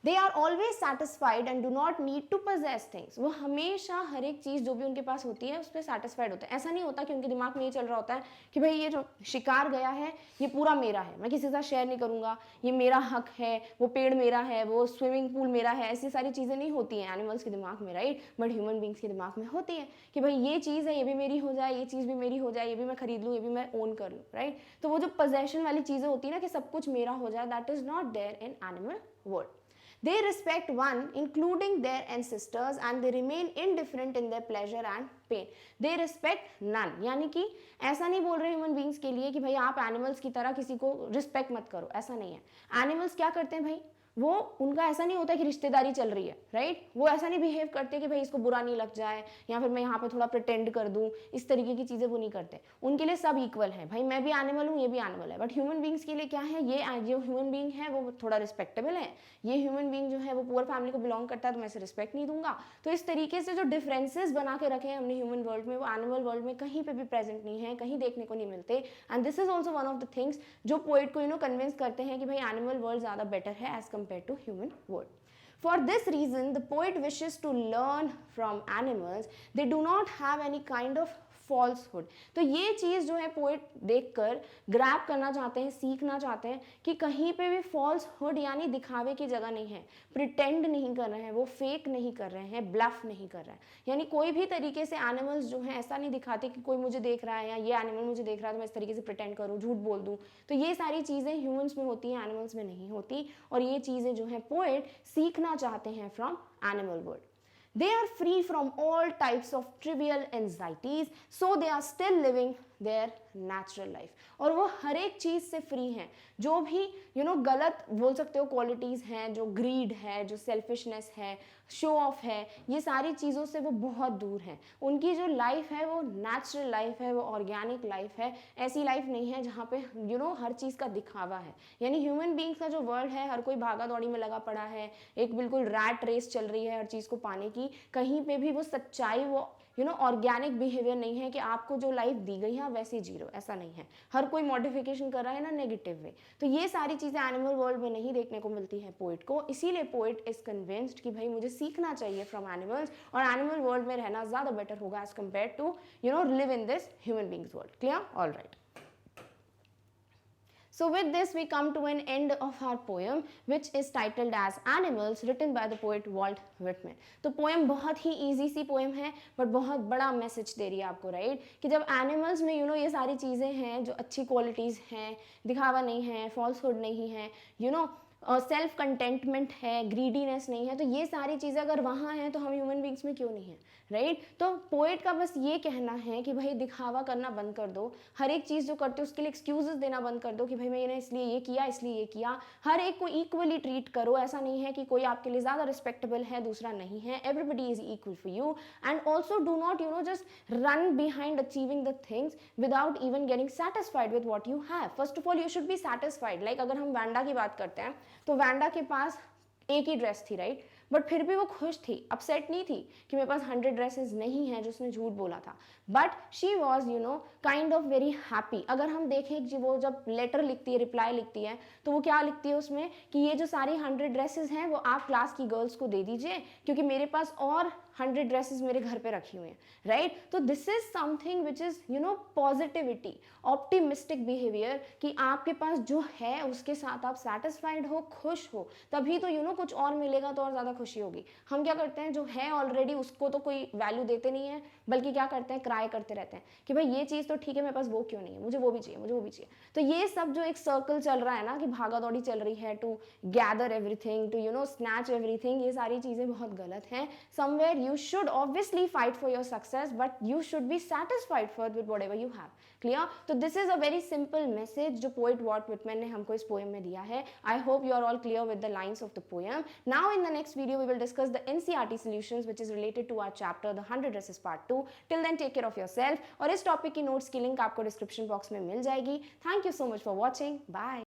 They are always satisfied and do not need to possess things. वो हमेशा हर एक चीज़ जो भी उनके पास होती है उस पर सेटिस्फाइड होते हैं। ऐसा नहीं होता कि उनके दिमाग में ये चल रहा होता है कि भाई ये जो शिकार गया है ये पूरा मेरा है, मैं किसी के साथ शेयर नहीं करूँगा, ये मेरा हक है, वो पेड़ मेरा है, वो स्विमिंग पूल मेरा है। ऐसी सारी चीज़ें नहीं होती हैं एनिमल्स के दिमाग में, राइट, बट ह्यूमन बींग्स के दिमाग में होती है कि भाई ये चीज़ है, ये भी मेरी हो जाए, ये चीज़ भी मेरी हो जाए, ये भी मैं खरीद लूँ, ये भी मैं ओन कर लूँ, राइट। तो वो जो पोजेशन वाली चीज़ें होती है ना कि सब कुछ मेरा हो जाए, that is not there in animal world. They respect one, including their ancestors, and they remain indifferent in their pleasure and pain. They respect none. यानी कि ऐसा नहीं बोल रहे ह्यूमन बींग्स के लिए कि भाई आप एनिमल्स की तरह किसी को रिस्पेक्ट मत करो, ऐसा नहीं है। एनिमल्स क्या करते हैं भाई? वो उनका ऐसा नहीं होता कि रिश्तेदारी चल रही है, राइट? वो ऐसा नहीं बिहेव करते कि भाई इसको बुरा नहीं लग जाए या फिर मैं यहाँ पे थोड़ा प्रिटेंड कर दूँ, इस तरीके की चीज़ें वो नहीं करते। उनके लिए सब इक्वल है, भाई मैं भी एनिमल हूँ, ये भी एनिमल है। बट ह्यूमन बींग्स के लिए क्या है, ये जो ह्यूमन बींग है वो थोड़ा रिस्पेक्टेबल है, ये ह्यूमन बींग जो है वो पुअर फैमिली को बिलोंग करता है तो मैं इसे रिस्पेक्ट नहीं दूंगा। तो इस तरीके से जो डिफरेंसेस बना के रखे हैं हमने ह्यूमन वर्ल्ड में, वो एनिमल वर्ल्ड में कहीं पे भी प्रेजेंट नहीं है, कहीं देखने को नहीं मिलते। And this is also one of the things जो पोइट को कन्विंस करते हैं कि भाई एनिमल वर्ल्ड ज़्यादा बेटर है as compare to human world. For this reason, the poet wishes to learn from animals. They do not have any kind of falsehood. तो ये चीज़ जो है पोइट देखकर ग्रैब करना चाहते हैं, सीखना चाहते हैं कि कहीं पे भी फॉल्सहुड यानी दिखावे की जगह नहीं है, प्रिटेंड नहीं कर रहे हैं, वो फेक नहीं कर रहे हैं, ब्लफ नहीं कर रहे हैं। यानी कोई भी तरीके से एनिमल्स जो हैं ऐसा नहीं दिखाते कि कोई मुझे देख रहा है या ये एनिमल मुझे देख रहा है तो मैं इस तरीके से प्रिटेंड करूँ, झूठ बोल दूँ। तो ये सारी चीज़ें ह्यूमन्स में होती हैं, एनिमल्स में नहीं होती। और ये चीज़ें जो है पोइट सीखना चाहते हैं from animal world. They are free from all types of trivial anxieties, so they are still living their natural life. और वो हर एक चीज़ से फ्री हैं, जो भी गलत बोल सकते हो क्वालिटीज़ हैं, जो ग्रीड है, जो सेल्फिशनेस है, शो ऑफ है, ये सारी चीज़ों से वो बहुत दूर हैं। उनकी जो लाइफ है वो नेचुरल लाइफ है, वो ऑर्गेनिक लाइफ है। ऐसी लाइफ नहीं है जहाँ पे हर चीज़ का दिखावा है। यानी ह्यूमन बींग्स का जो वर्ल्ड है, हर कोई भागा दौड़ी में लगा पड़ा है, एक बिल्कुल रैट रेस चल रही है हर चीज़ को पाने की। कहीं पे भी वो सच्चाई, वो ऑर्गेनिक बिहेवियर नहीं है कि आपको जो लाइफ दी गई है वैसे जी लो, ऐसा नहीं है। हर कोई मॉडिफिकेशन कर रहा है ना नेगेटिव वे। तो ये सारी चीज़ें एनिमल वर्ल्ड में नहीं देखने को मिलती है पोइट को। इसीलिए पोइट इज कन्विंस्ड कि भाई मुझे सीखना चाहिए फ्रॉम एनिमल्स, और एनिमल वर्ल्ड में रहना ज़्यादा बेटर होगा as compare to live in this human beings world. Clear? All right. So with this we come to an end of our poem, which is titled as Animals, written by the poet Walt Whitman. तो poem बहुत ही easy सी poem है, but बहुत बड़ा message दे रही है आपको, right? कि जब एनिमल्स में ये सारी चीज़ें हैं जो अच्छी क्वालिटीज़ हैं, दिखावा नहीं है, फॉल्सहुड नहीं है, सेल्फ कंटेंटमेंट है, ग्रीडीनेस नहीं है, तो ये सारी चीज़ें अगर वहाँ हैं तो हम ह्यूमन बींग्स में क्यों नहीं है, राइट? तो पोएट का बस ये कहना है कि भाई दिखावा करना बंद कर दो, हर एक चीज़ जो करते हो उसके लिए एक्सक्यूजेस देना बंद कर दो कि भाई मैंने इसलिए ये किया, इसलिए ये किया। हर एक को इक्वली ट्रीट करो। ऐसा नहीं है कि कोई आपके लिए ज़्यादा रिस्पेक्टेबल है, दूसरा नहीं है। Everybody is equal for you. And also do not just run behind achieving the things without even getting satisfied with what you have. First of all you should be satisfied. Like अगर हम Wanda की बात करते हैं तो Wanda के पास एक ही dress थी, राइट? बट फिर भी वो खुश थी, अपसेट नहीं थी कि मेरे पास 100 ड्रेसेस नहीं है जो उसने झूठ बोला था। But she was kind of very happy. अगर हम देखें कि वो जब लेटर लिखती है, रिप्लाई लिखती है, तो वो क्या लिखती है उसमें कि ये जो सारी 100 ड्रेसेस हैं वो आप क्लास की गर्ल्स को दे दीजिए, क्योंकि मेरे पास और 100 ड्रेसेस मेरे घर पे रखी हुई हैं, राइट? तो this is something which is positivity, optimistic behaviour, कि आपके पास जो है उसके साथ आप सेटिस्फाइड हो, खुश हो, तभी तो कुछ और मिलेगा तो और ज़्यादा खुशी होगी। हम क्या करते हैं, जो है ऑलरेडी उसको तो कोई वैल्यू देते नहीं है, बल्कि क्या करते हैं, क्राई करते रहते हैं कि भाई ये चीज़ तो ठीक है, मेरे पास वो क्यों नहीं है, मुझे वो भी चाहिए, मुझे वो भी चाहिए। तो ये सब जो एक सर्कल चल रहा है ना, कि भागा दौड़ी चल रही है to gather everything, to snatch everything, ये सारी चीज़ें बहुत गलत हैं। Somewhere you should obviously fight for your success, but you should be satisfied first with whatever you have. Clear? So this is a very simple message जो poet Walt Whitman ने हमको इस poem में दिया है. I hope you are all clear with the lines of the poem. Now in the next video we will discuss the NCERT solutions which is related to our chapter the 100 Dresses Part 2. Till then take care of yourself. और इस topic की notes की link आपको description box में मिल जाएगी. Thank you so much for watching. Bye.